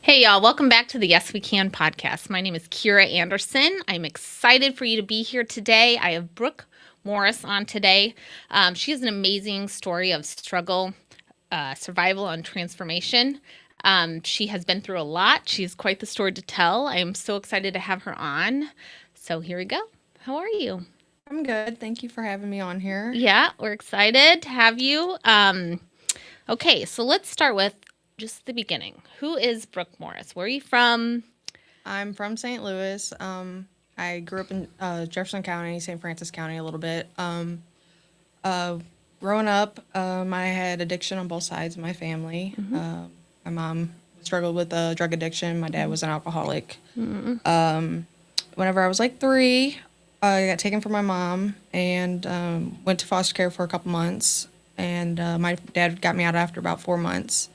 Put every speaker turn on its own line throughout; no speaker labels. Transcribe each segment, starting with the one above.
Hey, y'all. Welcome back to the Yes We Can podcast. My name is Kira Anderson. I'm excited for you to be here today. I have Brooke Morris on today. She has an amazing story of struggle, survival, and transformation. She has been through a lot. She has quite the story to tell. I am so excited to have her on. So here we go. How are you?
I'm good. Thank you for having me on here.
Yeah, we're excited to have you. Okay, so let's start with just the beginning. Who is Brooke Morris? Where are you from?
I'm from St. Louis. I grew up in Jefferson County, St. Francis County a little bit. Uh, Growing up, I had addiction on both sides of my family. My mom struggled with drug addiction. My dad was an alcoholic. Whenever I was like 3, I got taken from my mom and went to foster care for a couple months. And my dad got me out after about 4 months.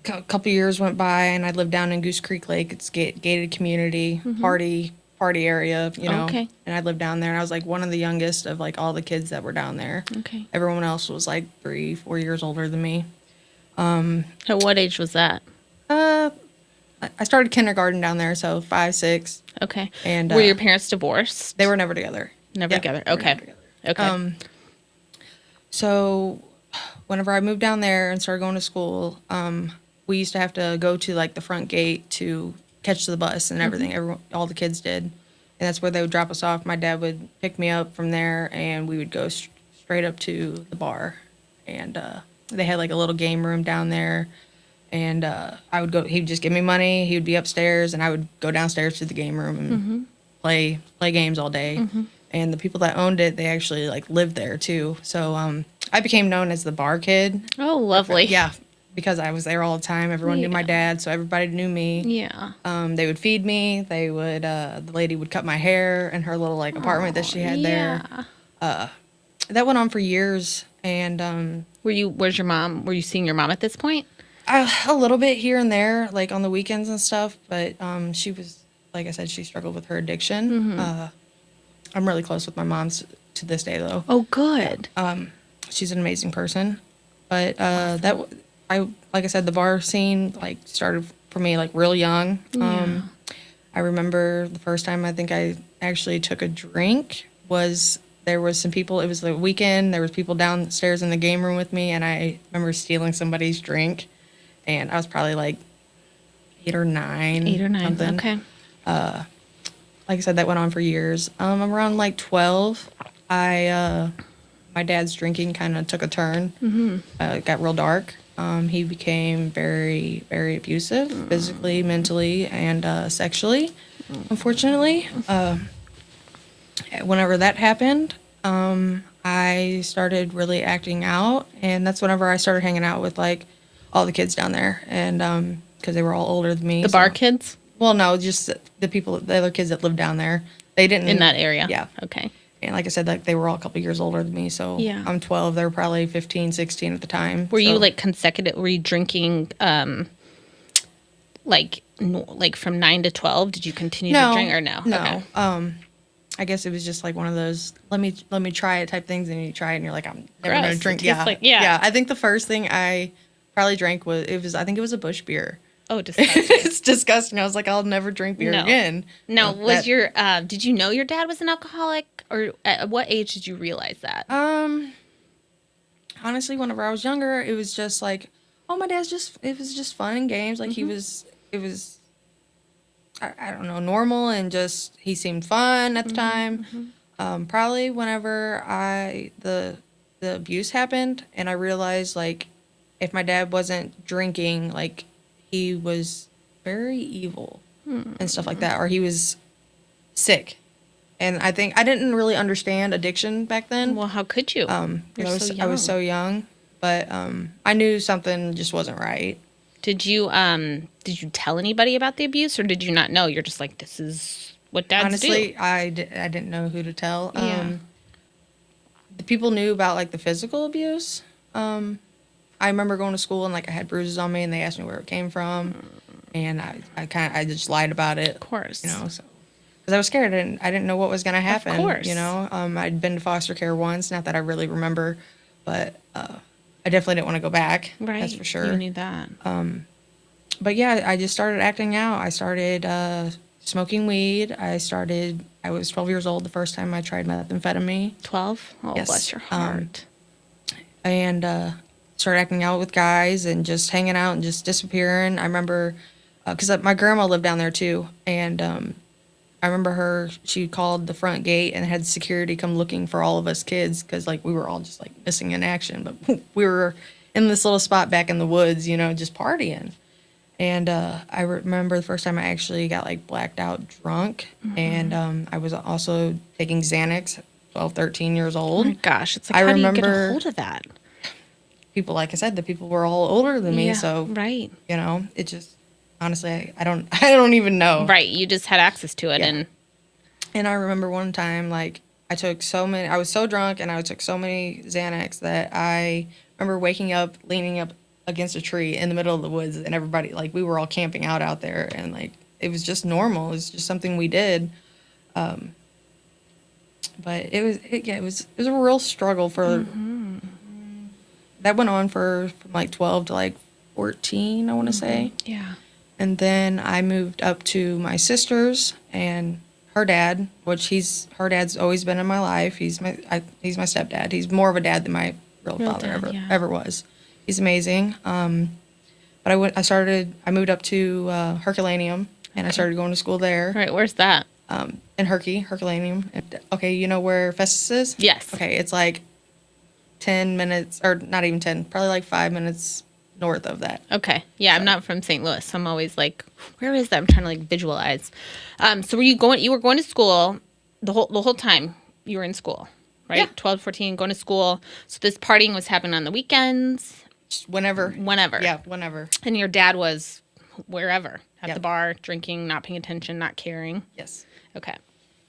A couple years went by, and I lived down in Goose Creek Lake. It's gated community, party area,
Okay.
And I lived down there. And I was like one of the youngest of like all the kids that were down there.
Okay.
Everyone else was like 3, 4 years older than me.
At what age was that?
I started kindergarten down there, so 5, 6.
Okay.
And
Were your parents divorced?
they were never together.
Never
Yeah,
together.
they were
Okay.
never together.
Okay.
So whenever I moved down there and started going to school, we used to have to go to like the front gate to catch the bus and everything. All the kids did, and that's where they would drop us off. My dad would pick me up from there, and we would go straight up to the bar. And they had like a little game room down there, and I would go. He'd just give me money. He would be upstairs, and I would go downstairs to the game room and play games all day. And the people that owned it, they actually like lived there too. So I became known as the bar kid.
Oh, lovely.
Yeah, because I was there all the time. Everyone knew my
Yeah.
dad, so everybody knew me.
Yeah.
They would feed me. They would. The lady would cut my hair in her little like apartment that she had there.
Yeah.
That went on for years, and
Where's your mom? Were you seeing your mom at this point?
a little bit here and there, like on the weekends and stuff. But she was, like I said, she struggled with her addiction. I'm really close with my mom to this day, though.
Oh, good.
She's an amazing person. But like I said, the bar scene like started for me like real young. I remember the first time I think I actually took a drink was there was some people. It was the weekend. There was people downstairs in the game room with me, and I remember stealing somebody's drink, and I was probably like 8 or 9.
8 or 9.
Something.
Okay.
Like I said, that went on for years. I'm around like 12. My dad's drinking kind of took a turn. It got real dark. He became very, very abusive, physically, mentally, and sexually. Unfortunately, whenever that happened, I started really acting out, and that's whenever I started hanging out with like all the kids down there, and because they were all older than me.
The bar kids
Well, no, just the other kids that lived down there. They didn't
in that area?
Yeah.
Okay.
And like I said, like they were all a couple years older than me. So
Yeah.
I'm 12. They were probably 15, 16 at the time.
Were you
So-
like consecutive? Were you drinking like from 9 to 12? Did you continue to drink or no?
No.
Okay.
I guess it was just like one of those let me try it type things, and you try it and you're like, I'm never
Gross.
gonna
It
drink.
tastes
Yeah.
like- yeah.
Yeah. I think the first thing I probably drank I think it was a Bush beer.
Oh, disgusting.
It's disgusting. I was like, I'll never drink beer
No.
again.
No,
That-
did you know your dad was an alcoholic, or at what age did you realize that?
Honestly, whenever I was younger, it was just like, oh, it was just fun and games. Like it was, I don't know, normal, and just, he seemed fun at the time. Probably whenever the abuse happened, and I realized like, if my dad wasn't drinking, like he was very evil and stuff like that, or he was sick. And I think I didn't really understand addiction back then.
Well, how could you? You're so young.
I was so young, but I knew something just wasn't right.
Did you tell anybody about the abuse, or did you not know? You're just like, this is what dads
Honestly,
do.
I didn't know who to tell.
Yeah.
The people knew about like the physical abuse. I remember going to school and like I had bruises on me, and they asked me where it came from, and I just lied about it.
Of course.
So because I was scared and I didn't know what was gonna happen.
course.
I'd been to foster care once, not that I really remember, but I definitely didn't want to go back.
Right.
That's for sure.
You need that.
But yeah, I just started acting out. I started smoking weed. I was 12 years old the first time I tried methamphetamine.
12? Oh,
Yes.
bless your heart.
And started acting out with guys and just hanging out and just disappearing. I remember, because my grandma lived down there too. And I remember she called the front gate and had security come looking for all of us kids because, like, we were all just, like, missing in action. But we were in this little spot back in the woods, just partying. And I remember the first time I actually got, like, blacked out drunk. And I was also taking Xanax at 12, 13 years
Oh
old.
my gosh. It's like,
I
how do you get a
remember
hold of that?
people, like I said, the people were all older than me.
Yeah,
So,
right.
it just, honestly, I don't even know.
Right. You just had access to it.
Yeah. And I remember one time, like, I was so drunk and I took so many Xanax that I remember waking up, leaning up against a tree in the middle of the woods, and everybody, like, we were all camping out there, and, like, it was just normal. It was just something we did. But it was a real struggle for, that went on from like 12 to like 14, I want to say.
Yeah.
And then I moved up to my sister's and her dad, her dad's always been in my life. He's my stepdad. He's more of a dad than my real father
dad,
ever was. He's amazing. But I moved up to Herculaneum, and I started going to school there.
Right. Where's that?
In Herculaneum. Okay, you know where Festus is?
Yes.
Okay, it's like 10 minutes, or not even 10, probably like 5 minutes north of that.
Okay. Yeah, I'm not from St. Louis, so I'm always like, where is that? I'm trying to, like, visualize. So you were going to school the whole time you were in school, right?
Yeah.
12, 14, going to school. So this partying was happening on the weekends?
Just whenever.
Whenever.
Yeah, whenever.
And your dad was wherever, at
Yep.
the bar, drinking, not paying attention, not caring?
Yes.
Okay.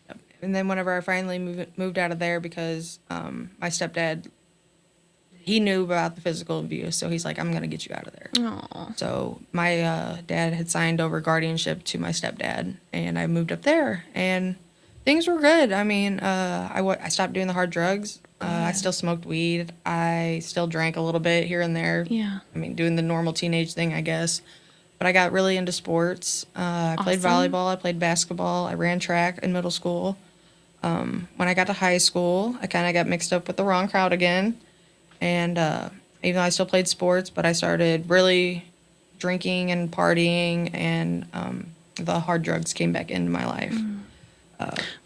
Yep. And then whenever I finally moved out of there, because my stepdad, he knew about the physical abuse, so he's like, I'm going to get you out of there.
Oh.
So my dad had signed over guardianship to my stepdad, and I moved up there, and things were good. I mean, I stopped doing the hard drugs. I still smoked weed. I still drank a little bit here and there.
Yeah.
I mean, doing the normal teenage thing, I guess. But I got really into sports. I played
Awesome.
volleyball. I played basketball. I ran track in middle school. When I got to high school, I kind of got mixed up with the wrong crowd again. And even though I still played sports, but I started really drinking and partying, and the hard drugs came back into my life.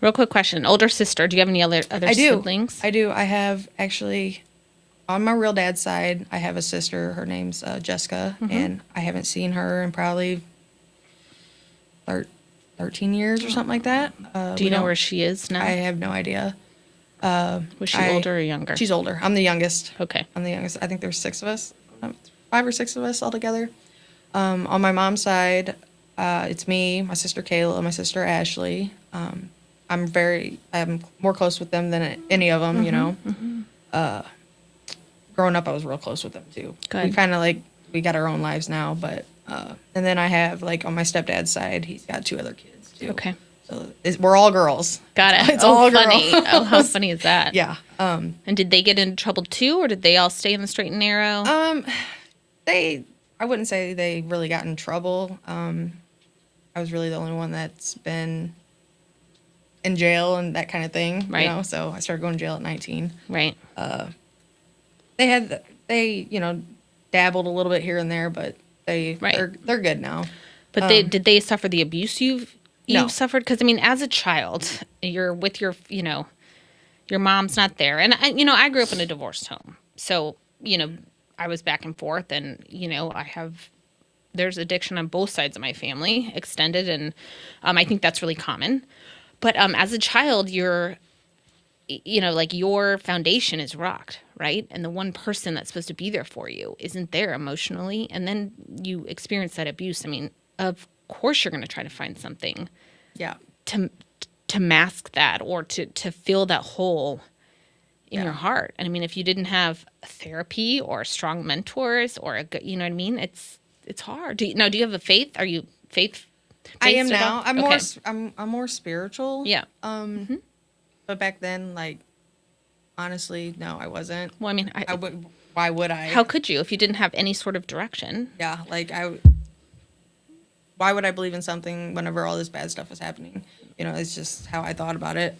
Real quick question. Older sister. Do you have any other siblings?
I do. I have actually, on my real dad's side, I have a sister. Her name's Jessica, and I haven't seen her in probably 13 years or something like that.
Do you know where she is now?
I have no idea.
Was she older or younger?
She's older. I'm the youngest.
Okay.
I'm the youngest. I think there's 6 of us, 5 or 6 of us all together. On my mom's side, it's me, my sister Kayla, my sister Ashley. I'm more close with them than any of them, you know. Growing up, I was real close with them too.
Good.
We kind of we got our own lives now, but and then I have, like, on my stepdad's side, he's got 2 other kids too.
Okay.
So we're all girls.
Got it.
It's all
funny.
girls.
Oh, how funny is that?
Yeah.
And did they get into trouble too, or did they all stay in the straight and narrow?
I wouldn't say they really got in trouble. I was really the only one that's been in jail and that kind of thing.
Right.
You know, so I started going to jail at 19.
Right.
They dabbled a little bit here and there, but
Right.
they're good now.
But did they suffer the abuse you've
No.
suffered? Because, I mean, as a child, you're with your mom's not there. And, I grew up in a divorced home. So, I was back and forth, and, there's addiction on both sides of my family, extended, and I think that's really common. But as a child, your foundation is rocked, right? And the one person that's supposed to be there for you isn't there emotionally. And then you experience that abuse. I mean, of course you're going to try to find something
Yeah.
to mask that, or to fill that hole in
Yeah.
your heart. And I mean, if you didn't have therapy or strong mentors or you know what I mean? It's hard. Do you have a faith? Are you faith?
I am
at
now.
all?
I'm
Okay.
I'm more spiritual.
Yeah.
But back then, like, honestly, no, I wasn't.
Well, I mean,
Why would I?
how could you if you didn't have any sort of direction?
Yeah, like why would I believe in something whenever all this bad stuff was happening? It's just how I thought about it.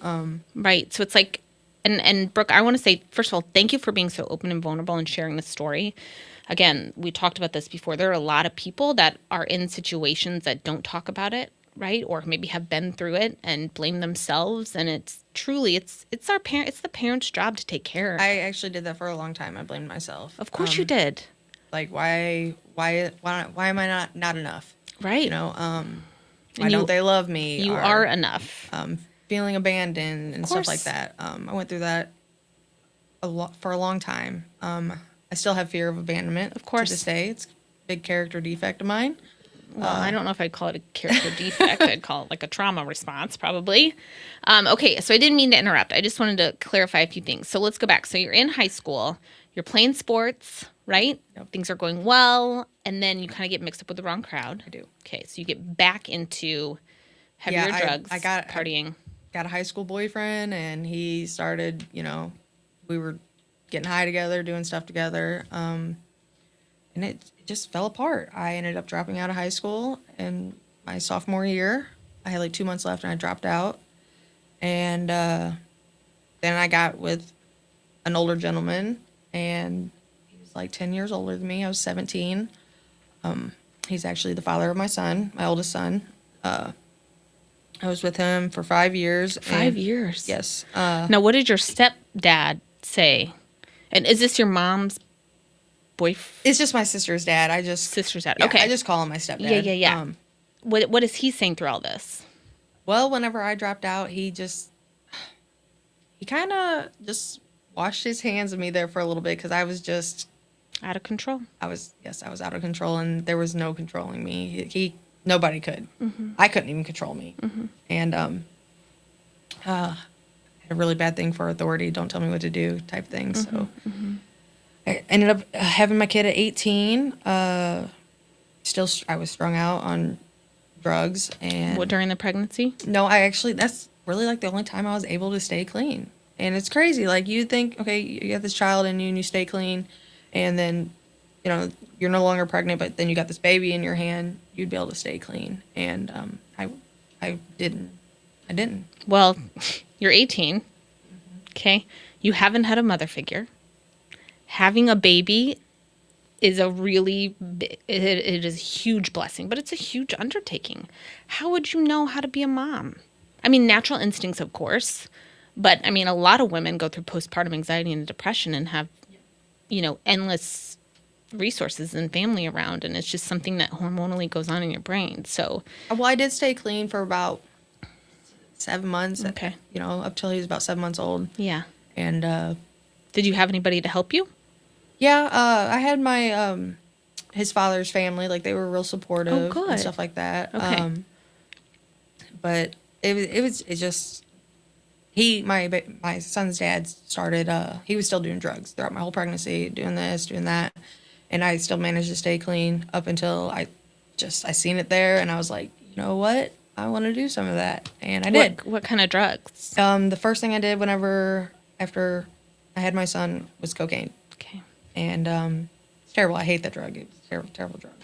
Right. So it's like, and Brooke, I want to say, first of all, thank you for being so open and vulnerable and sharing this story. Again, we talked about this before. There are a lot of people that are in situations that don't talk about it, right? Or maybe have been through it and blame themselves. And it's truly, it's the parent's job to take care.
I actually did that for a long time. I blamed myself.
Of course you did.
Like, why am I not enough?
Right.
Why don't they love me?
You are enough.
Feeling abandoned and stuff like that. I went through that for a long time. I still have fear of abandonment,
of course,
to this day. It's a big character defect of mine.
Well, I don't know if I'd call it a character defect. I'd call it like a trauma response, probably. Okay, so I didn't mean to interrupt. I just wanted to clarify a few things. So let's go back. So you're in high school. You're playing sports, right?
Yep.
Things are going well, and then you kind of get mixed up with the wrong crowd.
I do.
Okay, so you get back into heavier drugs, partying.
Got a high school boyfriend, and he started, we were getting high together, doing stuff together, and it just fell apart. I ended up dropping out of high school in my sophomore year. I had like 2 months left, and I dropped out. And then I got with an older gentleman, and he was like 10 years older than me. I was 17. He's actually the father of my son, my oldest son. I was with him for 5 years.
5 years?
Yes.
Now, what did your stepdad say? And is this your mom's boyfriend?
It's just my sister's dad.
Sister's dad.
Yeah,
okay.
I just call him my stepdad.
Yeah. What is he saying through all this?
Well, whenever I dropped out, he kind of just washed his hands of me there for a little bit because I was just
out of control.
I was out of control, and there was no controlling me. Nobody could. Mm-hmm. I couldn't even control me. Mm-hmm. And had a really bad thing for authority. Don't tell me what to do type thing. Mm-hmm. So I ended up having my kid at 18. I was strung out on drugs. And
what, during the pregnancy?
No, that's really like the only time I was able to stay clean. And it's crazy. Like, you think, okay, you got this child in you and you stay clean, and then, you're no longer pregnant, but then you got this baby in your hand, you'd be able to stay clean. And I didn't.
Well, you're 18. Okay. You haven't had a mother figure. Having a baby is it is a huge blessing, but it's a huge undertaking. How would you know how to be a mom? I mean, natural instincts, of course, but I mean, a lot of women go through postpartum anxiety and depression and have, endless resources and family around, and it's just something that hormonally goes on in your brain. So,
well, I did stay clean for about 7 months.
Okay.
Up till he was about 7 months old.
Yeah.
And
did you have anybody to help you?
Yeah, I had my his father's family. Like, they were real supportive and stuff like that.
Okay.
But it just my son's dad started. He was still doing drugs throughout my whole pregnancy, doing this, doing that, and I still managed to stay clean up until I seen it there, and I was like, you know what? I want to do some of that, and I did.
What kind of drugs?
The first thing I did after I had my son was cocaine.
Okay.
And it's terrible. I hate that drug. It's a terrible, terrible drug.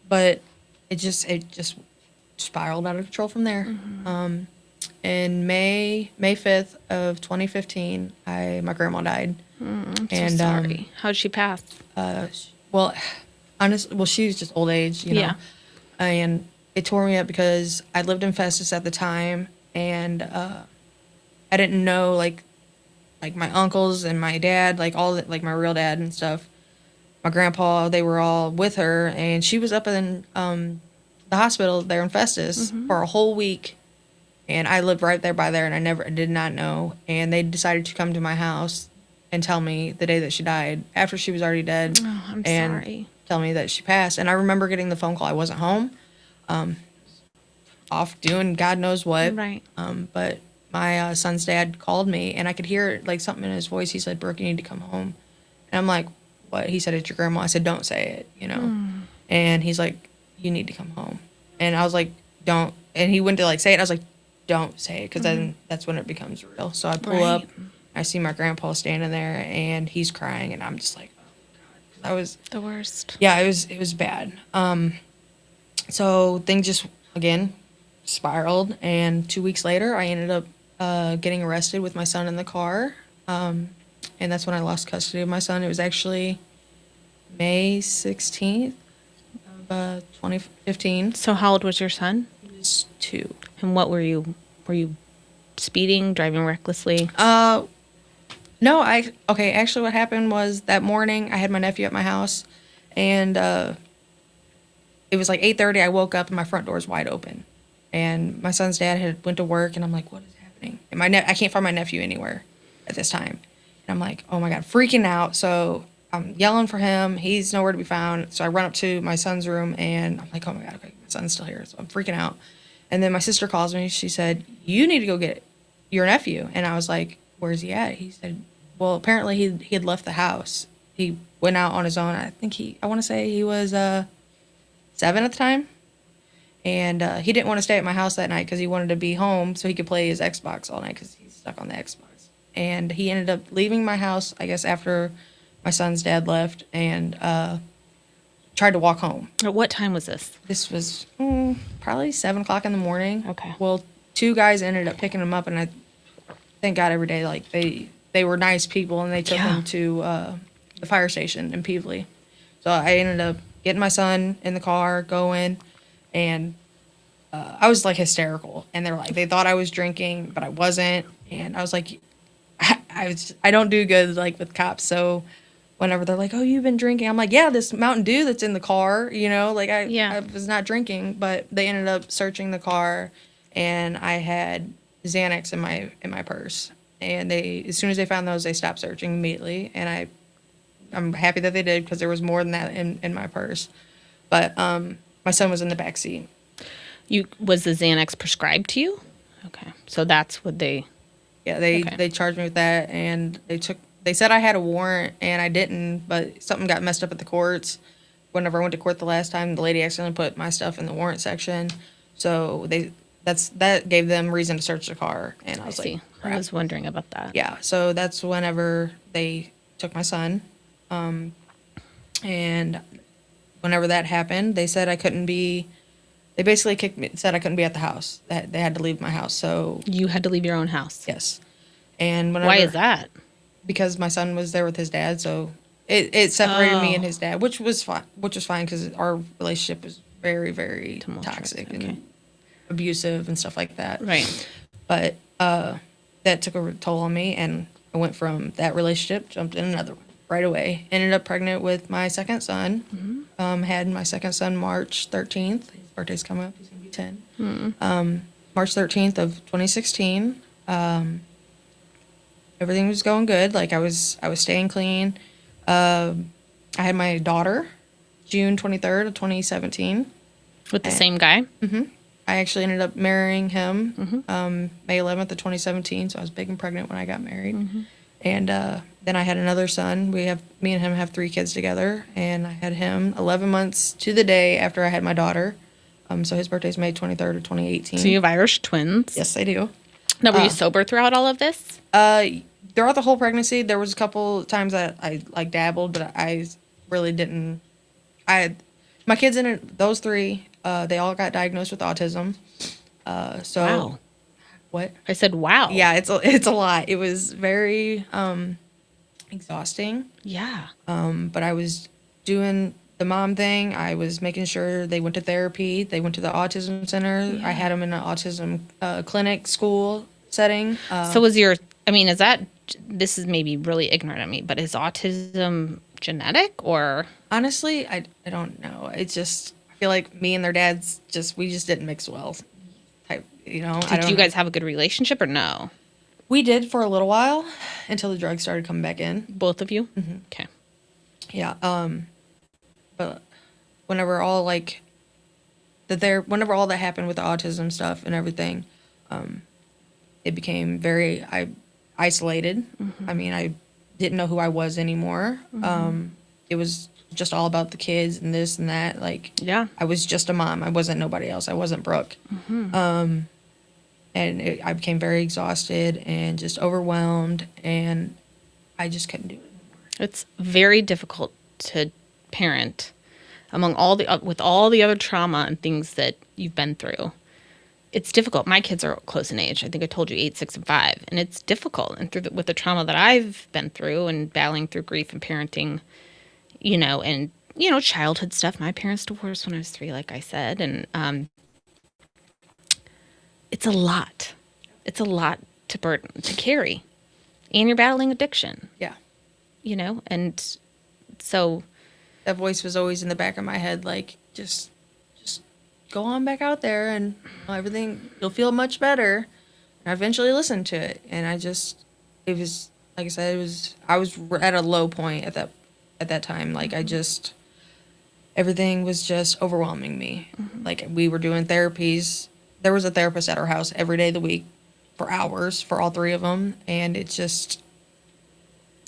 But it just spiraled out of control from there. Mm-hmm. In May 5th of 2015, my grandma died.
I'm so sorry. How did she pass?
Well, she was just old age,
Yeah.
And it tore me up because I lived in Festus at the time, and I didn't know like my uncles and my dad, like like my real dad and stuff, my grandpa, they were all with her, and she was up in the hospital there in Festus for a whole week, and I lived right there by there, and I did not know, and they decided to come to my house and tell me the day that she died, after she was already dead.
Oh, I'm sorry.
Tell me that she passed, and I remember getting the phone call. I wasn't home, off doing God knows what.
Right.
But my son's dad called me, and I could hear like something in his voice. He said, "Brooke, you need to come home." And I'm like, "What?" He said, "It's your grandma." I said, "Don't say it, And he's like, "You need to come home." And I was like, "Don't." And he went to like say it. I was like, "Don't say it," because then that's when it becomes real. So I pull up, I see my grandpa standing there, and he's crying, and I'm just like, "Oh God," that was
the worst.
Yeah, it was bad. So things just, again, spiraled. And 2 weeks later, I ended up getting arrested with my son in the car. And that's when I lost custody of my son. It was actually May 16th of 2015.
So how old was your son?
He was 2.
And what were you speeding, driving recklessly?
No, actually what happened was that morning I had my nephew at my house, and it was like 8:30. I woke up and my front door was wide open, and my son's dad had went to work, and I'm like, what is happening? And I can't find my nephew anywhere at this time, and I'm like, oh my God, freaking out. So I'm yelling for him. He's nowhere to be found. So I run up to my son's room, and I'm like, oh my God, okay, my son's still here. So I'm freaking out. And then my sister calls me. She said, you need to go get your nephew. And I was like, where's he at? He said, well, apparently he had left the house. He went out on his own. I want to say he was 7 at the time. And he didn't want to stay at my house that night because he wanted to be home so he could play his Xbox all night because he's stuck on the Xbox. And he ended up leaving my house, I guess, after my son's dad left, and tried to walk home.
At what time was this?
This was probably 7 o'clock in the morning.
Okay.
Well, 2 guys ended up picking him up, and I thank God every day, like, they were nice people, and they took him to the fire station in Peevely. So I ended up getting my son in the car, going, and I was, like, hysterical. And they thought I was drinking, but I wasn't. And I was like, I don't do good, like, with cops. So whenever they're like, oh, you've been drinking, I'm like, yeah, this Mountain Dew that's in the car, like, I was not drinking. But they ended up searching the car, and I had Xanax in my purse. And as soon as they found those, they stopped searching immediately. And I'm happy that they did, because there was more than that in my purse. But my son was in the back seat.
Was the Xanax prescribed to you? Okay. So that's what they...
Yeah, they charged me with that, and they said I had a warrant, and I didn't, but something got messed up at the courts. Whenever I went to court the last time, the lady accidentally put my stuff in the warrant section. So that gave them reason to search the car, and I was like, crap.
I was wondering about that.
Yeah, so that's whenever they took my son. And whenever that happened, they said they basically said I couldn't be at the house. That they had to leave my house. So
You had to leave your own house?
yes. And
Why is that?
Because my son was there with his dad, so it separated me and his dad, which was fine because our relationship was very, very toxic and abusive and stuff like that.
Right.
But that took a toll on me, and I went from that relationship, jumped in another one right away. Ended up pregnant with my second son. Mm-hmm. Had my second son March 13th. His birthday's coming up. He's going to be 10. Mm-hmm. March 13th of 2016. Everything was going good. Like, I was staying clean. I had my daughter June 23rd of 2017.
With the same guy?
Mm-hmm. I actually ended up marrying him May 11th of 2017, so I was big and pregnant when I got married. Mm-hmm. And then I had another son. Me and him have 3 kids together, and I had him 11 months to the day after I had my daughter. So his birthday's May 23rd of 2018.
So you have Irish twins?
Yes, I do.
Now, were you sober throughout all of this?
Throughout the whole pregnancy, there was a couple times that I, like, dabbled, but I really didn't. My kids those 3, they all got diagnosed with autism. So
wow.
What?
I said, wow.
Yeah, it's a lot. It was very exhausting.
Yeah.
But I was doing the mom thing. I was making sure they went to therapy. They went to the autism center. Yeah. I had them in an autism clinic school setting.
So this is maybe really ignorant of me, but is autism genetic, or?
Honestly, I don't know. It's just, I feel like me and their dads we just didn't mix well. Did
you guys have a good relationship or no?
We did for a little while until the drugs started coming back in.
Both of you?
Mm-hmm.
Okay.
Yeah. But whenever all whenever all that happened with the autism stuff and everything, it became very isolated. Mm-hmm. I mean, I didn't know who I was anymore. Mm-hmm. It was just all about the kids and this and that. Like,
yeah,
I was just a mom. I wasn't nobody else. I wasn't Brooke. Mm-hmm. And I became very exhausted and just overwhelmed, and I just couldn't do it anymore.
It's very difficult to parent among all the with all the other trauma and things that you've been through, it's difficult. My kids are close in age. I think I told you 8, 6, and 5, and it's difficult. And with the trauma that I've been through and battling through grief and parenting, and childhood stuff. My parents divorced when I was 3, like I said, and it's a lot. It's a lot to carry, and you're battling addiction.
Yeah.
And so
That voice was always in the back of my head, like, just go on back out there and everything, you'll feel much better. And I eventually listened to it, and it was, like I said, I was at a low point at that time. Like, everything was just overwhelming me. Mm-hmm. Like, we were doing therapies. There was a therapist at our house every day of the week for hours for all 3 of them. And it's just,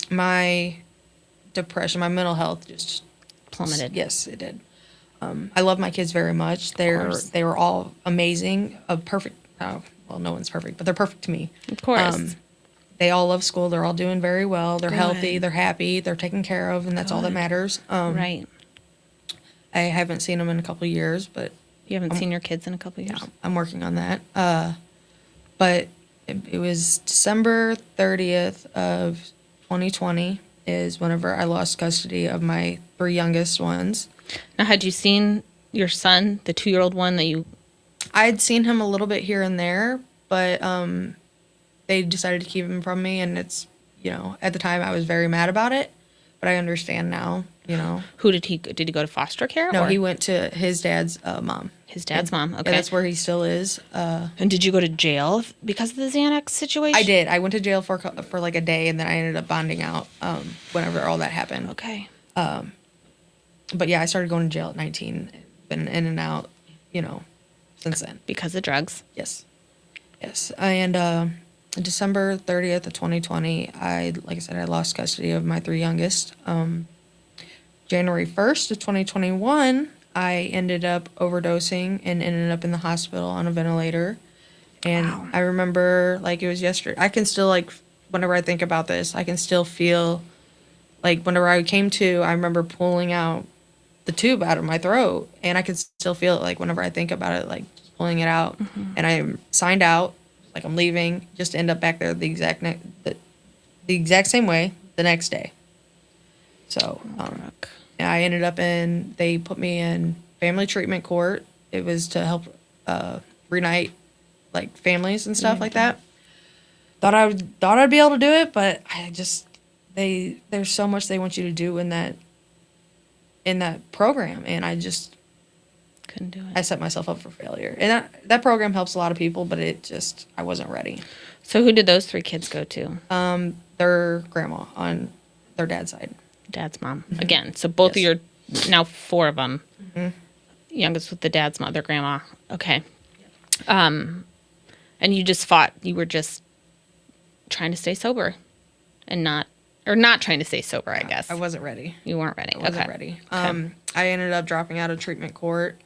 my depression, my mental health just
plummeted.
Yes, it did. I love my kids very much. They were all amazing, perfect. Oh, well, no one's perfect, but they're perfect to me.
Of course.
They all love school. They're all doing very well. They're
Good.
Healthy. They're happy. They're taken care of, and that's all that matters.
Right.
I haven't seen them in a couple of years, but
you haven't seen your kids in a couple of years.
Yeah, I'm working on that. But it was December 30th of 2020 is whenever I lost custody of my 3 youngest ones.
Now, had you seen your son, the 2-year-old one that you...
I'd seen him a little bit here and there, but they decided to keep him from me, and it's, at the time I was very mad about it, but I understand now,
Who did he go to foster care?
No, he went to his dad's mom.
His dad's mom, okay.
Yeah, that's where he still is.
And did you go to jail because of the Xanax situation?
I did. I went to jail for like a day, and then I ended up bonding out whenever all that happened.
Okay.
But yeah, I started going to jail at 19. Been in and out, since then.
Because of drugs?
Yes. And December 30th of 2020, like I said, I lost custody of my 3 youngest. January 1st of 2021, I ended up overdosing and ended up in the hospital on a ventilator. And wow. I remember like it was yesterday. I can still, like, whenever I think about this, I can still feel like whenever I came to, I remember pulling out the tube out of my throat, and I could still feel it, like, whenever I think about it, like, just pulling it out. Mm-hmm. And I signed out, like, I'm leaving, just to end up back there the exact same way the next day. So, I ended up they put me in family treatment court. It was to help reunite, like, families and stuff like that. Thought I'd be able to do it, but there's so much they want you to do in that program, and I just
couldn't do it.
I set myself up for failure. And that program helps a lot of people, but I wasn't ready.
So who did those 3 kids go to?
Their grandma on their dad's side.
Dad's mom. Mm-hmm. Again, so both of your, now 4 of them,
mm-hmm.
youngest with the dad's mom, their grandma. Okay. And you just fought. You were just trying to stay sober and not trying to stay sober, I guess.
I wasn't ready.
You weren't ready.
I wasn't ready. Okay. I ended up dropping out of treatment court.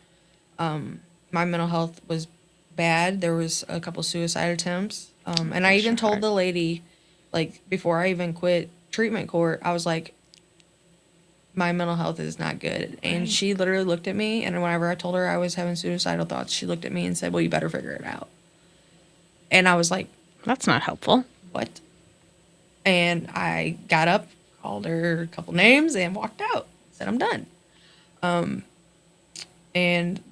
My mental health was bad. There was a couple suicide attempts. And I even told the lady, like, before I even quit treatment court, I was like, my mental health is not good. And she literally looked at me, and whenever I told her I was having suicidal thoughts, she looked at me and said, well, you better figure it out. And I was like,
that's not helpful.
What? And I got up, called her a couple names, and walked out. Said, I'm done. And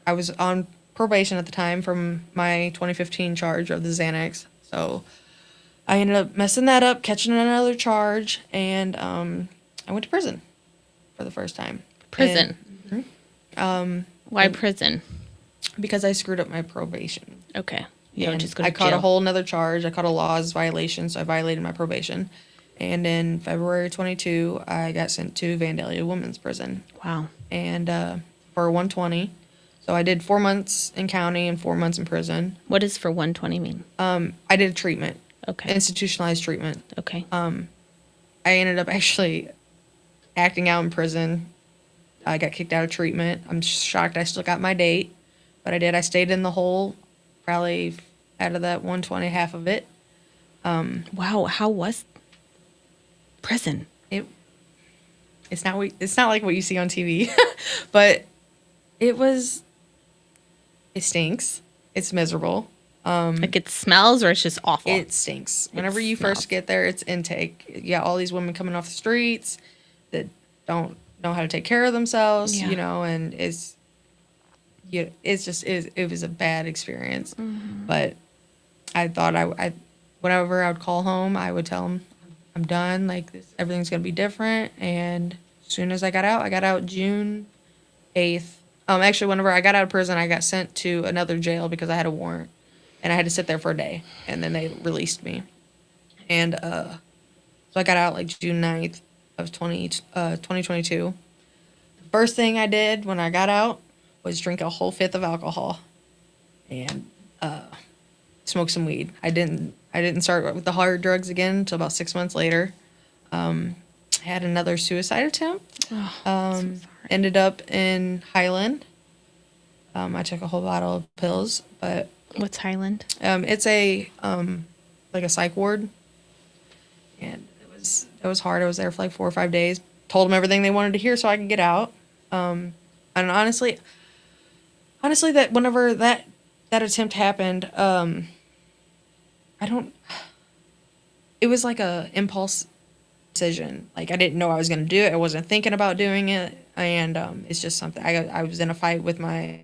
I was on probation at the time from my 2015 charge of the Xanax. So I ended up messing that up, catching another charge, and I went to prison for the first time.
Prison? Why prison?
Because I screwed up my probation.
Okay.
I caught a whole nother charge. I caught a laws violation, so I violated my probation. And in February 22, I got sent to Vandalia Women's Prison.
Wow.
And for 120. So I did 4 months in county and 4 months in prison.
What does for 120 mean?
I did treatment.
Okay.
Institutionalized treatment.
Okay.
I ended up actually acting out in prison. I got kicked out of treatment. I'm shocked I still got my date, but I did. I stayed in the whole, probably out of that 120, half of it.
Wow. How was prison?
It's not like what you see on TV, but it stinks. It's miserable.
Like it smells or it's just awful?
It stinks. Whenever you
smells.
first get there, it's intake. You got all these women coming off the streets that don't know how to take care of themselves,
Yeah.
and it was a bad experience. But I thought whenever I would call home, I would tell them I'm done. Like everything's gonna be different. And as soon as I got out June 8th. Actually, whenever I got out of prison, I got sent to another jail because I had a warrant, and I had to sit there for a day, and then they released me. And so I got out like June 9th of 2022. The first thing I did when I got out was drink a whole fifth of alcohol and smoke some weed. I didn't start with the hard drugs again until about 6 months later. I had another suicide attempt.
Oh, so sorry.
Ended up in Highland. I took a whole bottle of pills, but
What's Highland?
it's a like a psych ward, and it was hard. I was there for like 4 or 5 days. Told them everything they wanted to hear so I could get out. And honestly, that whenever that attempt happened, it was like a impulse decision. Like I didn't know I was going to do it. I wasn't thinking about doing it, and it's just something. I was in a fight with my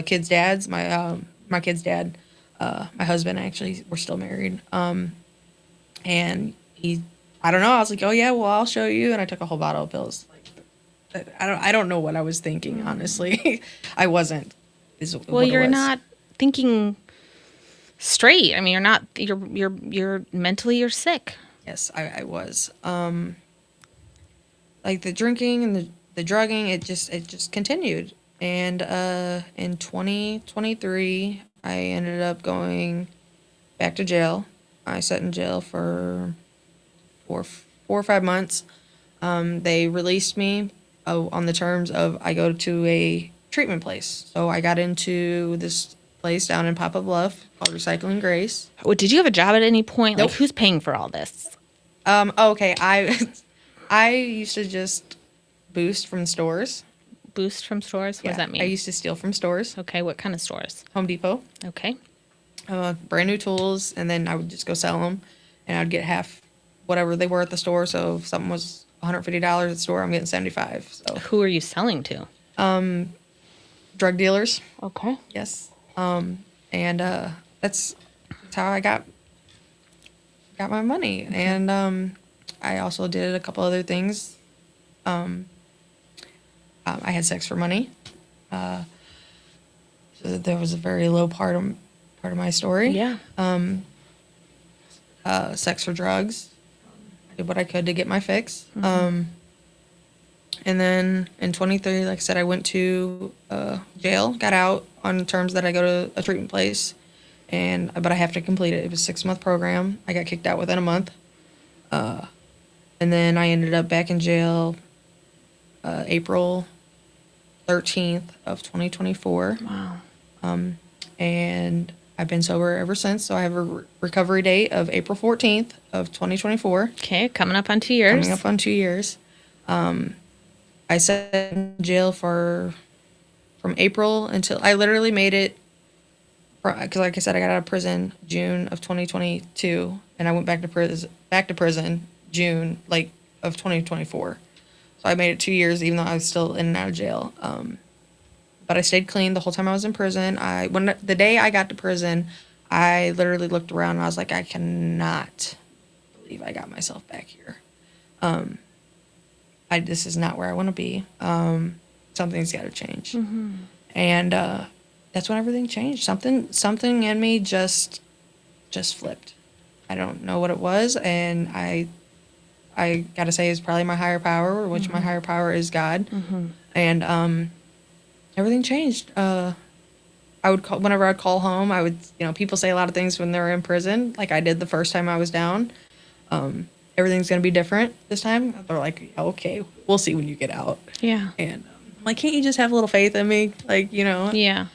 kids' dads. My kid's dad, my husband actually, we're still married. And I don't know. I was like, oh yeah, well I'll show you, and I took a whole bottle of pills. Like I don't know what I was thinking. Honestly, I wasn't.
Well, you're not thinking straight. I mean, you're not. You're mentally you're sick.
Yes, I was. Like the drinking and the drugging, it just continued. And in 2023, I ended up going back to jail. I sat in jail for 4 or 5 months. They released me on the terms of I go to a treatment place. So I got into this place down in Papa Bluff called Recycling Grace.
Well, did you have a job at any point?
Nope.
Like, who's paying for all this?
Okay. I used to just boost from stores.
Boost from stores? What does that mean?
I used to steal from stores.
Okay, what kind of stores?
Home Depot.
Okay.
Brand new tools, and then I would just go sell them, and I'd get half whatever they were at the store. So if something was $150 at the store, I'm getting $75. So
Who are you selling to?
drug dealers,
Okay.
yes, and that's how I got my money, and I also did a couple other things. I had sex for money. So there was a very low part of my story.
Yeah.
Sex for drugs. I did what I could to get my fix. And then in 23, like I said, I went to jail, got out on terms that I go to a treatment place, but I have to complete it. It was a 6-month program. I got kicked out within a month. And then I ended up back in jail April 13th of 2024.
Wow.
And I've been sober ever since. So I have a recovery date of April 14th of 2024.
Okay, coming up on 2 years.
Coming up on 2 years. I sat in jail from April until I literally made it, because like I said, I got out of prison June of 2022, and I went back to prison June of 2024. So I made it 2 years, even though I was still in and out of jail. But I stayed clean the whole time I was in prison. The day I got to prison, I literally looked around and I was like, I cannot believe I got myself back here. This is not where I want to be. Something's got to change. Mm-hmm. And that's when everything changed. Something in me just flipped. I don't know what it was, and I gotta say it's probably my higher power, which my higher power is God. Mm-hmm. And everything changed. I would call whenever I'd call home. I would, people say a lot of things when they're in prison, like I did the first time I was down. Everything's gonna be different this time. They're like, okay, we'll see when you get out.
Yeah.
And I'm like, can't you just have a little faith in me?
Yeah.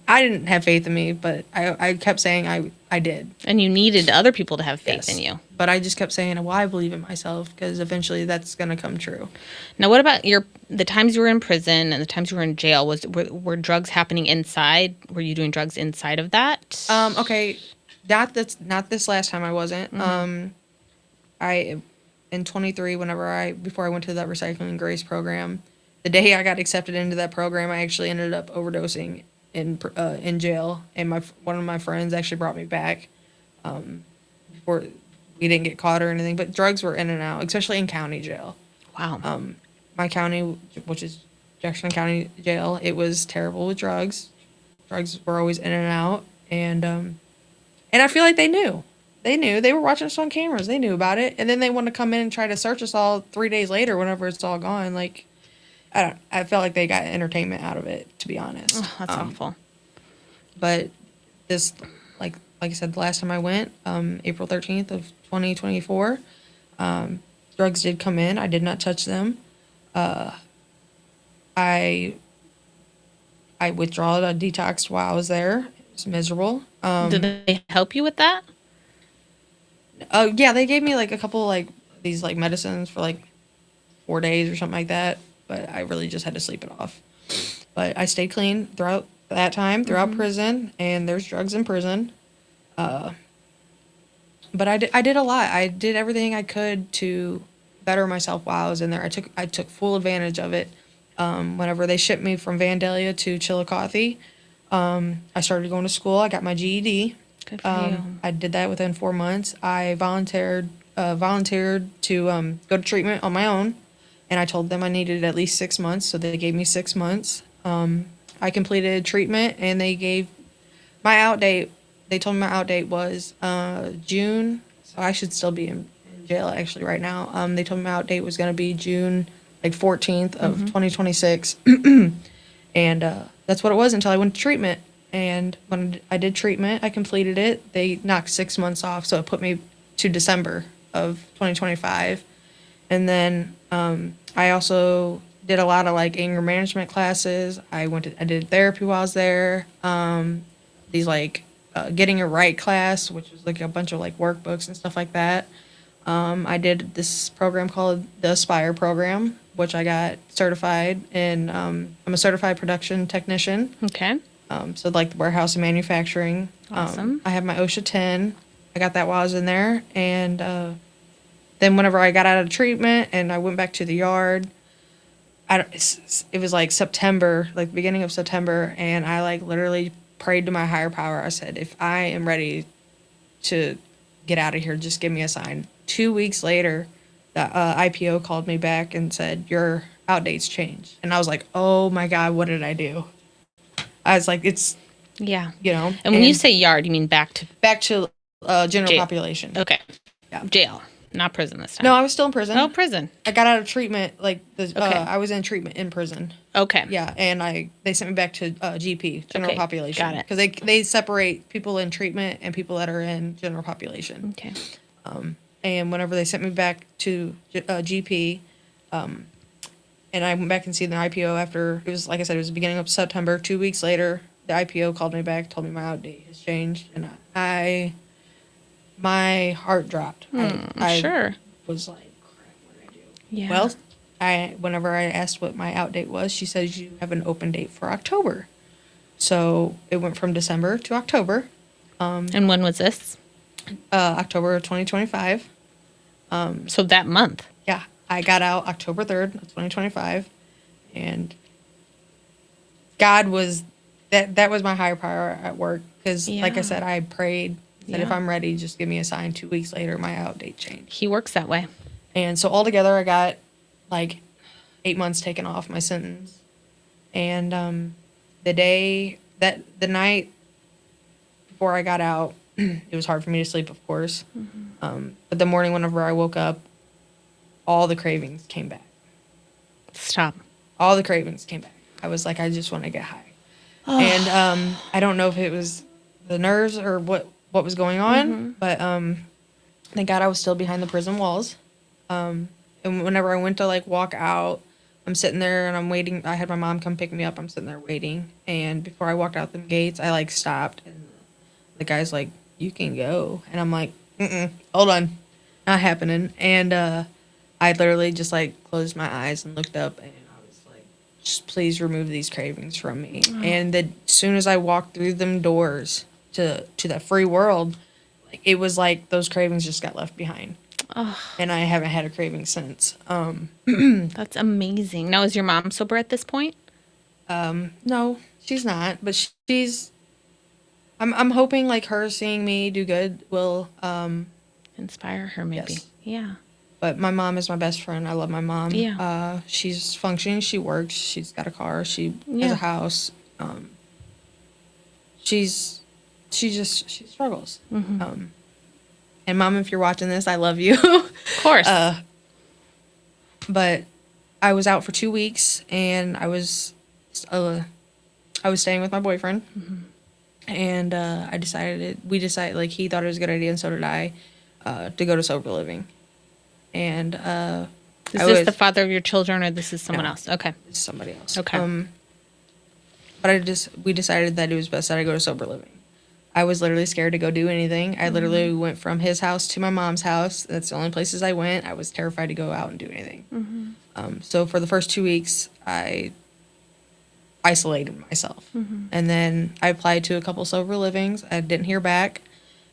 I didn't have faith in me, but I kept saying I I did.
And you needed other people to have faith in you.
But I just kept saying, well, I believe in myself, because eventually that's going to come true.
Now, what about the times you were in prison and the times you were in jail? Were drugs happening inside? Were you doing drugs inside of that?
Okay, not this last time, I wasn't. I in 23, before I went to that Recycling Grace program, the day I got accepted into that program, I actually ended up overdosing in jail, and one of my friends actually brought me back. Before we didn't get caught or anything, but drugs were in and out, especially in county jail.
Wow.
My county, which is Jackson County Jail, it was terrible with drugs. Drugs were always in and out, and I feel like they knew. They were watching us on cameras. They knew about it, and then they want to come in and try to search us all 3 days later whenever it's all gone. Like, I felt like they got entertainment out of it, to be honest.
Oh, that's awful.
But this, like I said, the last time I went, April 13th of 2024, drugs did come in. I did not touch them. I withdrawed, I detoxed while I was there. It was miserable.
Did they help you with that?
Yeah, they gave me like a couple like these like medicines for like 4 days or something like that, but I really just had to sleep it off. But I stayed clean throughout that time, throughout prison, and there's drugs in prison. But I did a lot. I did everything I could to better myself while I was in there. I took full advantage of it. Whenever they shipped me from Vandalia to Chillicothe, I started going to school. I got my GED.
Good for you.
I did that within 4 months. I volunteered to go to treatment on my own, and I told them I needed at least 6 months, so they gave me 6 months. I completed treatment, and they gave my out date. They told me my out date was June, so I should still be in jail actually right now. They told me my out date was going to be June like 14th of 2026, and that's what it was until I went to treatment. And when I did treatment, I completed it. They knocked 6 months off, so it put me to December of 2025. And then I also did a lot of like anger management classes. I did therapy while I was there. These like getting it right class, which was like a bunch of like workbooks and stuff like that. I did this program called the Aspire program, which I got certified in. I'm a certified production technician.
Okay.
So like the warehouse and manufacturing.
Awesome.
I have my OSHA 10. I got that while I was in there. And then whenever I got out of treatment and I went back to the yard, it was like September, like the beginning of September, and I like literally prayed to my higher power. I said, if I am ready to get out of here, just give me a sign. 2 weeks later, the IPO called me back and said, your out date's changed. And I was like, oh my God, what did I do? I was like, it's,
Yeah.
you know.
And when you say yard, you mean back to
general
jail.
population.
Okay.
Yeah.
Jail, not prison this time.
No, I was still in prison.
Oh, prison.
I got out of treatment, like,
Okay.
I was in treatment in prison.
Okay.
Yeah, and they sent me back to GP, general
Okay,
population.
got it.
Because they separate people in treatment and people that are in general population.
Okay.
And whenever they sent me back to GP, and I went back and see the IPO after, it was, like I said, it was the beginning of September. 2 weeks later, the IPO called me back, told me my out date has changed, and my heart dropped. I
Sure.
was like, crap, what did I do?
Yeah.
Well, whenever I asked what my out date was, she says you have an open date for October. So it went from December to October.
And when was this?
October of 2025.
So that month.
Yeah, I got out October 3rd of 2025, and God was that was my higher power at work, because like I
Yeah. said,
said, I prayed that if
Yeah.
I'm ready, just give me a sign. 2 weeks later, my out date changed.
He works that way.
And so altogether, I got like 8 months taken off my sentence. And the night before I got out, it was hard for me to sleep, of course. But the morning, whenever I woke up, all the cravings came back.
Stop.
All the cravings came back. I was like, I just want to get high. And I don't know if it was the nerves or what was going on, but thank God I was still behind the prison walls. And whenever I went to like walk out, I'm sitting there and I'm waiting. I had my mom come pick me up. I'm sitting there waiting. And before I walked out them gates, I like stopped, and the guy's like, you can go. And I'm like, hold on, not happening. And I literally just like closed my eyes and looked up, and I was like, just please remove these cravings from me. And as soon as I walked through them doors to that free world, like it was like those cravings just got left behind. And I haven't had a craving since.
That's amazing. Now, is your mom sober at this point?
No, she's not, but she's. I'm hoping like her seeing me do good will.
Inspire her, maybe.
Yes.
Yeah.
But my mom is my best friend. I love my mom.
Yeah.
She's functioning. She works. She's got a car. She has
Yeah.
a house. She struggles. And mom, if you're watching this, I love you.
Of course.
But I was out for 2 weeks, and I was staying with my boyfriend, and we decided like he thought it was a good idea, and so did I, to go to sober living, and
is this the father of your children, or this is someone else? Okay.
It's somebody else.
Okay.
But we decided that it was best that I go to sober living. I was literally scared to go do anything. I literally went from his house to my mom's house. That's the only places I went. I was terrified to go out and do anything. So for the first 2 weeks, I isolated myself. And then I applied to a couple sober livings. I didn't hear back.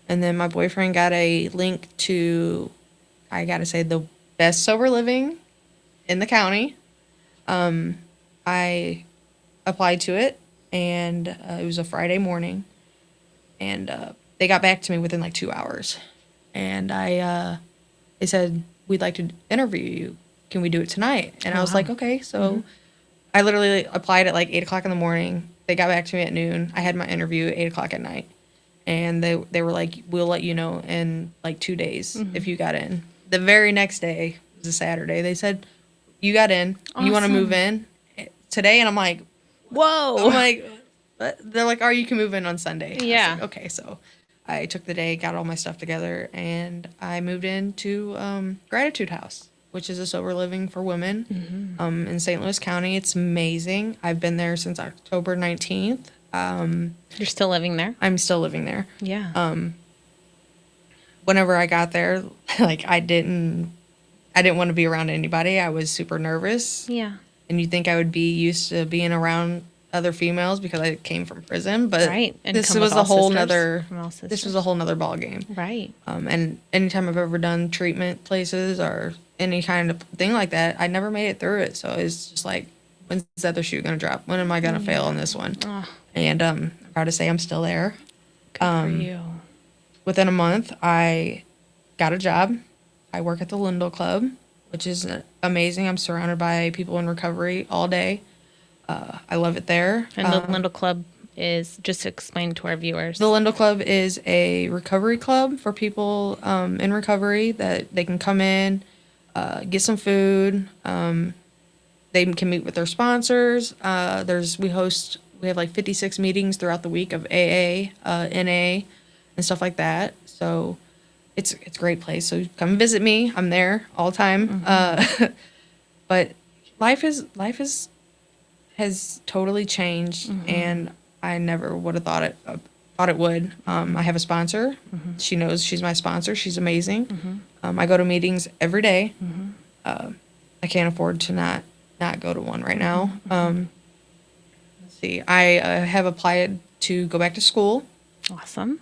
And then my boyfriend got a link to, I got to say, the best sober living in the county. I applied to it, and it was a Friday morning. And they got back to me within like 2 hours. And they said, we'd like to interview you. Can we do it tonight? And I was like, okay. So I literally applied at like 8 o'clock in the morning. They got back to me at noon. I had my interview at 8 o'clock at night. And they were like, we'll let you know in like 2 days if you got in. The very next day, it was a Saturday, they said, you got in.
Awesome.
You want to move in today? And I'm like,
whoa.
I'm like, they're like, you can move in on Sunday.
Yeah.
I was like, okay, so I took the day, got all my stuff together, and I moved into Gratitude House, which is a sober living for women in St. Louis County. It's amazing. I've been there since October 19th.
You're still living there?
I'm still living there.
Yeah.
Whenever I got there, like I didn't want to be around anybody. I was super nervous.
Yeah.
And you'd think I would be used to being around other females because I came from prison, but
right. And
this
come
was
with
a
all
whole
sisters,
nother
from all sisters.
this was a whole nother ball game.
Right.
And anytime I've ever done treatment places or any kind of thing like that, I never made it through it. So it's just like, when's the other shoe gonna drop? When am I gonna fail on this one? And I'm proud to say I'm still there.
Good for you.
Within a month, I got a job. I work at the Lindell Club, which is amazing. I'm surrounded by people in recovery all day. I love it there.
And the Lindell Club is, just to explain to our viewers.
The Lindell Club is a recovery club for people in recovery that they can come in, get some food. They can meet with their sponsors. We have like 56 meetings throughout the week of AA, NA, and stuff like that. So it's a great place. So come visit me. I'm there all the time. But life has totally changed, and I never would have thought it would. I have a sponsor. She knows she's my sponsor. She's amazing. I go to meetings every day. I can't afford to not go to one right now. Let's see. I have applied to go back to school.
Awesome.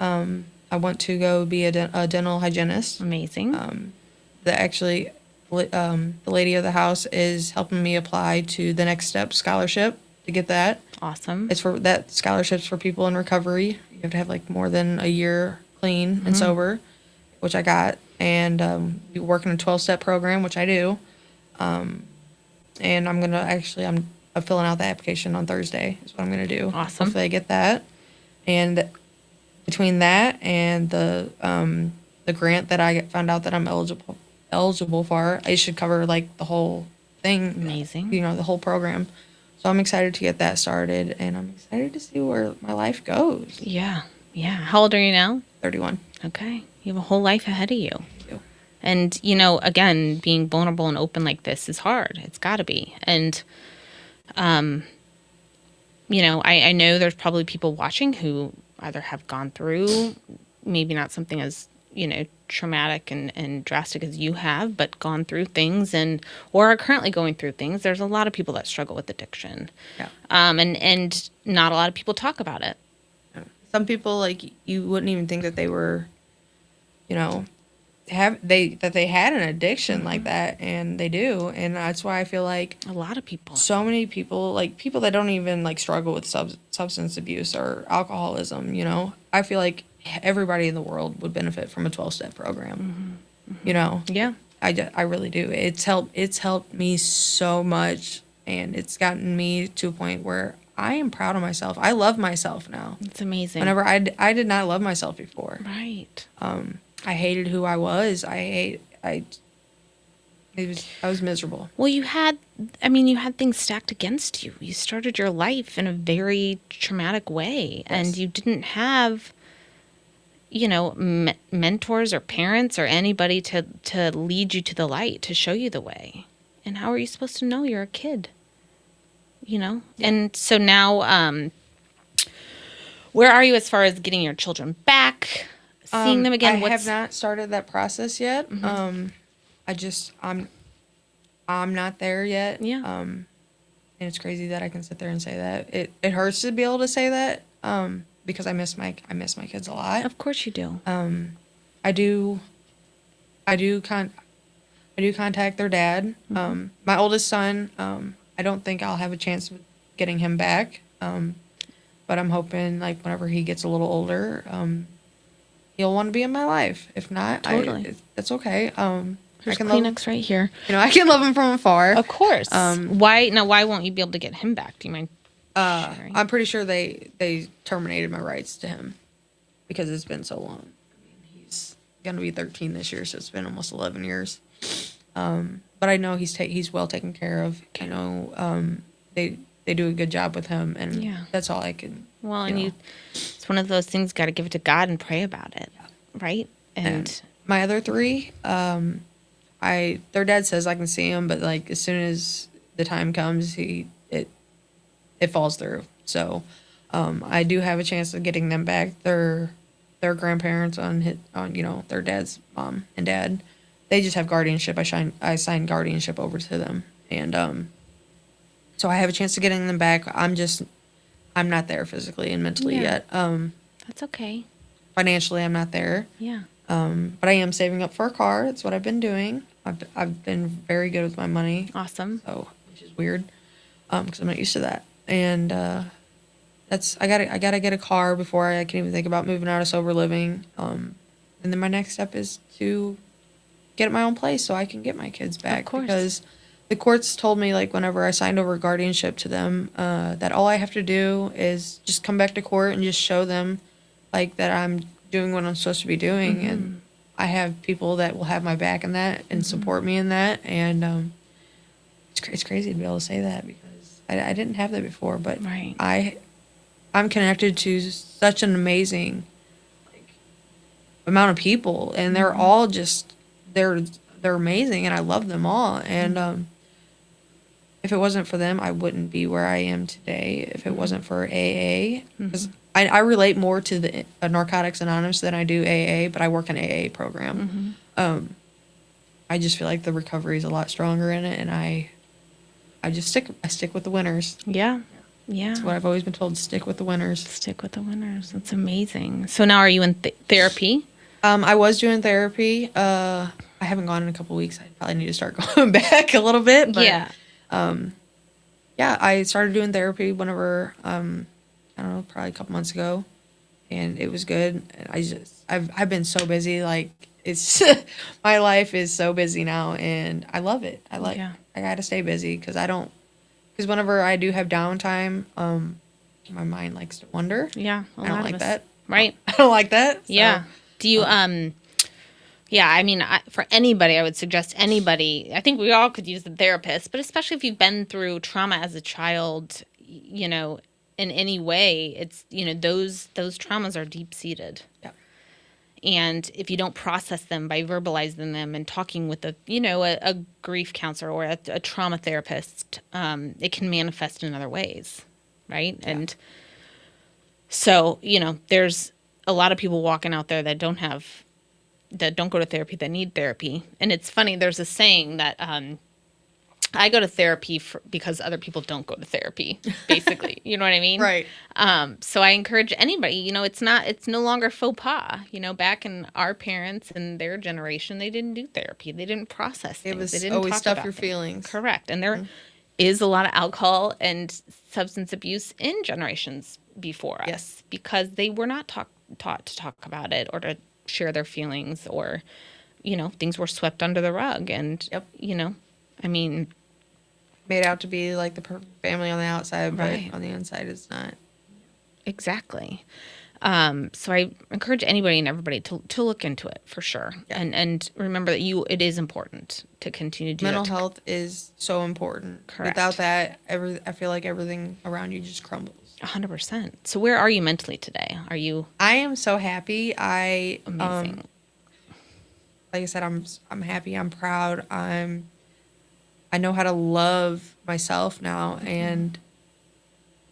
I want to go be a dental hygienist.
Amazing.
The lady of the house is helping me apply to the Next Step scholarship to get that.
Awesome.
It's for that scholarship's for people in recovery. You have to have like more than a year clean and sober, which I got, and be working a 12-step program, which I do. And I'm filling out the application on Thursday. Is what I'm gonna do.
Awesome.
Hopefully I get that. And between that and the grant that I found out that I'm eligible for, it should cover like the whole thing.
Amazing.
The whole program. So I'm excited to get that started, and I'm excited to see where my life goes.
Yeah. Yeah. How old are you now?
31.
Okay. You have a whole life ahead of you.
Thank you.
And, again, being vulnerable and open like this is hard. It's got to be. And, I know there's probably people watching who either have gone through, maybe not something as, traumatic and drastic as you have, but gone through things or are currently going through things. There's a lot of people that struggle with addiction.
Yeah.
And not a lot of people talk about it.
Some people, like, you wouldn't even think that they were, you know, that they had an addiction like that, and they do. And that's why I feel like
A lot of people.
so many people, like people that don't even like struggle with substance abuse or alcoholism, I feel like everybody in the world would benefit from a 12-step program.
Yeah.
I really do. It's helped me so much, and it's gotten me to a point where I am proud of myself. I love myself now.
It's amazing.
Whenever I did not love myself before.
Right.
I hated who I was. I was miserable.
Well, you had things stacked against you. You started your life in a very traumatic way, and you didn't have, mentors or parents or anybody to lead you to the light, to show you the way. And how are you supposed to know? You're a kid,
Yeah.
And so now, where are you as far as getting your children back, seeing them again?
I have not started that process yet. I'm not there yet.
Yeah.
And it's crazy that I can sit there and say that. It hurts to be able to say that. Because I miss my kids a lot.
Of course you do.
I do contact their dad. My oldest son, I don't think I'll have a chance of getting him back. But I'm hoping, like, whenever he gets a little older, he'll want to be in my life. If not,
Totally.
that's okay.
There's
I can
Kleenex right here.
I can love him from afar.
Of course. Why won't you be able to get him back? Do you mind sharing?
I'm pretty sure they terminated my rights to him because it's been so long. He's gonna be 13 this year, so it's been almost 11 years. But I know he's well taken care of. I know they do a good job with him, and that's all I can.
Well, and it's one of those things. Got to give it to God and pray about it, right? And
my other three, their dad says I can see him, but like as soon as the time comes, it falls through. So, I do have a chance of getting them back. Their grandparents on their dad's mom and dad, they just have guardianship. I signed guardianship over to them, and so I have a chance of getting them back. I'm not there physically and mentally yet.
that's okay.
Financially, I'm not there.
Yeah.
But I am saving up for a car. That's what I've been doing. I've been very good with my money.
Awesome.
So, which is weird, because I'm not used to that. And I gotta get a car before I can even think about moving out of sober living. And then my next step is to get my own place so I can get my kids back.
Of course.
Because the courts told me, like, whenever I signed over guardianship to them, that all I have to do is just come back to court and just show them, like, that I'm doing what I'm supposed to be doing. And I have people that will have my back in that and support me in that. And it's crazy to be able to say that because I didn't have that before. But
Right.
I'm connected to such an amazing, like, amount of people, and they're all just they're amazing, and I love them all. And if it wasn't for them, I wouldn't be where I am today. If it wasn't for AA, because I relate more to the Narcotics Anonymous than I do AA, but I work in AA program. I just feel like the recovery is a lot stronger in it, and I stick with the winners.
Yeah. Yeah.
That's what I've always been told, stick with the winners.
Stick with the winners. That's amazing. So now are you in therapy?
I was doing therapy. I haven't gone in a couple weeks. I probably need to start going back a little bit. But,
Yeah.
I started doing therapy whenever, I don't know, probably a couple months ago, and it was good. And I've been so busy. Like, it's, my life is so busy now, and I love it. I gotta stay busy because whenever I do have downtime, my mind likes to wander.
Yeah.
I don't like that.
Right.
I don't like that. So,
Yeah. Do you, yeah, I mean, for anybody, I would suggest anybody, I think we all could use a therapist, but especially if you've been through trauma as a child, in any way, it's, those traumas are deep-seated.
Yeah.
And if you don't process them by verbalizing them and talking with a grief counselor or a trauma therapist, it can manifest in other ways, right? Yeah. And so, there's a lot of people walking out there that don't go to therapy, that need therapy. And it's funny, there's a saying that I go to therapy because other people don't go to therapy, basically. You know what I mean?
Right.
So I encourage anybody, it's no longer faux pas. Back in our parents and their generation, they didn't do therapy. They didn't process things.
It was
They didn't
always
talk
stuff
about
your
things.
feelings.
Correct. And there is a lot of alcohol and substance abuse in generations before us
Yes.
because they were not taught to talk about it or to share their feelings, or, things were swept under the rug. And,
Yep.
I mean,
Made out to be like the perfect family on the outside, but
Right.
on the inside it's not.
exactly. So I encourage anybody and everybody to look into it for sure.
Yeah.
And remember that it is important to continue to do
Mental
that.
health is so important.
Correct.
Without that, I feel like everything around you just crumbles.
100%. So where are you mentally today? Are you
I am so happy.
amazing?
Like I said, I'm happy. I'm proud. I know how to love myself now, and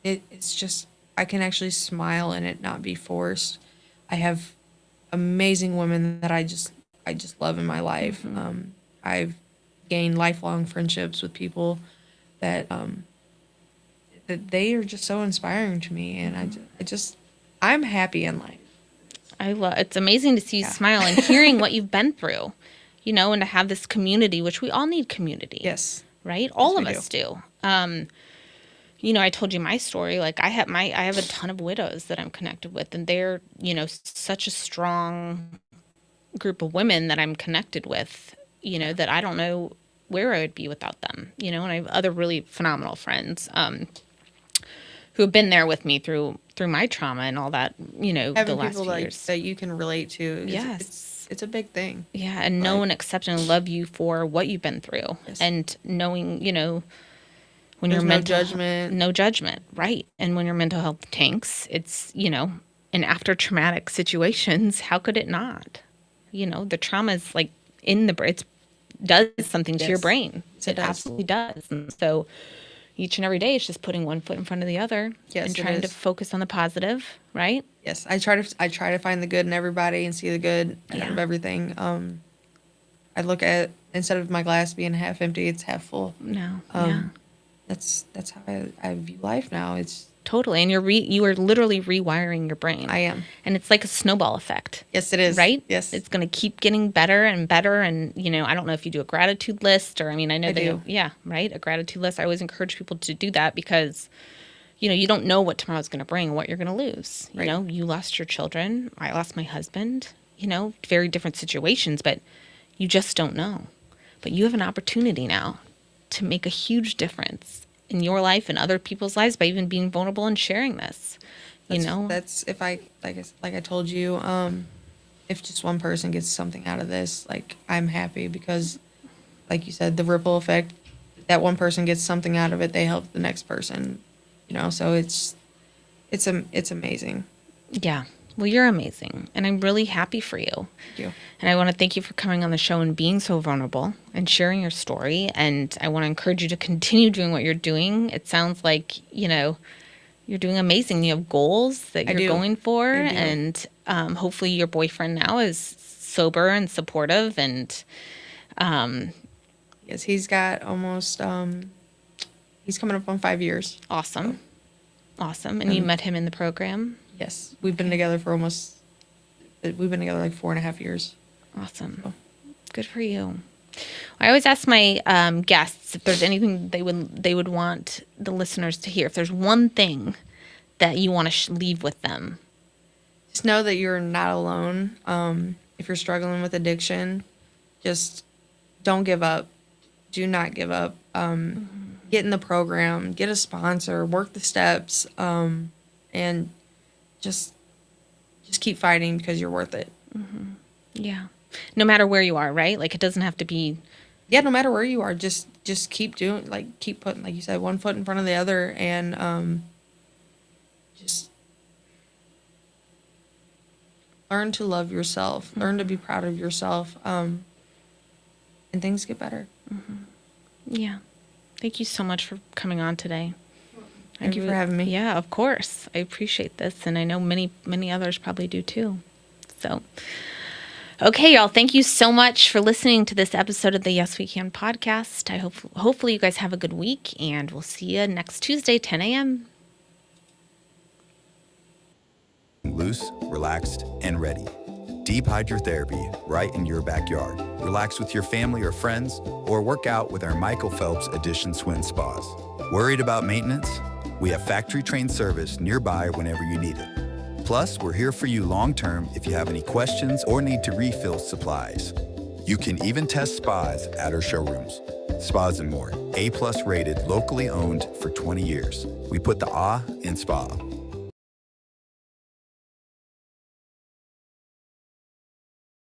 it's just I can actually smile and it not be forced. I have amazing women that I just love in my life. I've gained lifelong friendships with people that that they are just so inspiring to me, and I'm happy in life.
It's amazing to see you smile and hearing what you've been through, and to have this community, which we all need community.
Yes.
Right? All
Yes,
of
we
us do. I told you my story. Like I have a ton of widows that I'm connected with, and they're, such a strong group of women that I'm connected with, that I don't know where I would be without them, and I have other really phenomenal friends, who have been there with me through my trauma and all that, the
Having
last
people
few years.
that you can relate to.
Yes.
It's a big thing.
Yeah, and know and accept and love you for what you've been through.
Yes.
And knowing, when
There's
your
no judgment.
No judgment, right. And when your mental health tanks, it's, and after traumatic situations, how could it not? The trauma is like in the brain, it does something to your
Yes.
brain.
Yes,
It
it does.
absolutely does. And so each and every day it's just putting one foot in front of the other,
Yes,
and
it
trying to
is.
focus on the positive, right?
Yes, I try to find the good in everybody and see the good out
Yeah.
of everything. I look at, instead of my glass being half empty, it's half full.
No,
Um,
yeah.
That's how I view life now. It's
Totally. And you are literally rewiring your brain.
I am.
And it's like a snowball effect.
Yes, it is.
Right?
Yes.
It's going to keep getting better and better. And, I don't know if you do a gratitude list, or, I know
I
they
do.
yeah, right? A gratitude list. I always encourage people to do that because, you don't know what tomorrow's going to bring and what you're going to lose.
Right.
You lost your children. I lost my husband, very different situations, but you just don't know. But you have an opportunity now to make a huge difference in your life and other people's lives by even being vulnerable and sharing this.
That's if I like I told you, if just one person gets something out of this, like I'm happy because, like you said, the ripple effect. That one person gets something out of it, they help the next person. So it's amazing.
Yeah. Well, you're amazing. And I'm really happy for you.
Thank you.
And I want to thank you for coming on the show and being so vulnerable and sharing your story. And I want to encourage you to continue doing what you're doing. It sounds like, you're doing amazing. You have goals that
I
you're
do.
going for.
I do.
And hopefully your boyfriend now is sober and supportive. And
Yes, he's got almost he's coming up on 5 years.
awesome. Awesome. And you met him in the program.
Yes, we've been together for like 4.5 years.
Awesome. Good for you. I always ask my guests if there's anything they would want the listeners to hear. If there's one thing that you want to leave with them.
Just know that you're not alone. If you're struggling with addiction, just don't give up. Do not give up. Get in the program, get a sponsor, work the steps, and just keep fighting because you're worth it.
Yeah. No matter where you are, right? Like it doesn't have to be.
Yeah, no matter where you are, just keep doing, like keep putting, like you said, one foot in front of the other, and just learn to love yourself, learn to be proud of yourself, and things get better.
Yeah. Thank you so much for coming on today.
Thank you for having me.
Yeah, of course. I appreciate this, and I know many, many others probably do too. So, okay, y'all, thank you so much for listening to this episode of the Yes We Can podcast. I hopefully you guys have a good week, and we'll see you next Tuesday, 10 a.m.
Loose, relaxed, and ready. Deep hydrotherapy right in your backyard. Relax with your family or friends, or work out with our Michael Phelps Edition Swim Spas. Worried about maintenance? We have factory-trained service nearby whenever you need it. Plus, we're here for you long-term if you have any questions or need to refill supplies. You can even test spas at our showrooms. Spas and More, A+ rated, locally owned for 20 years. We put the in spa.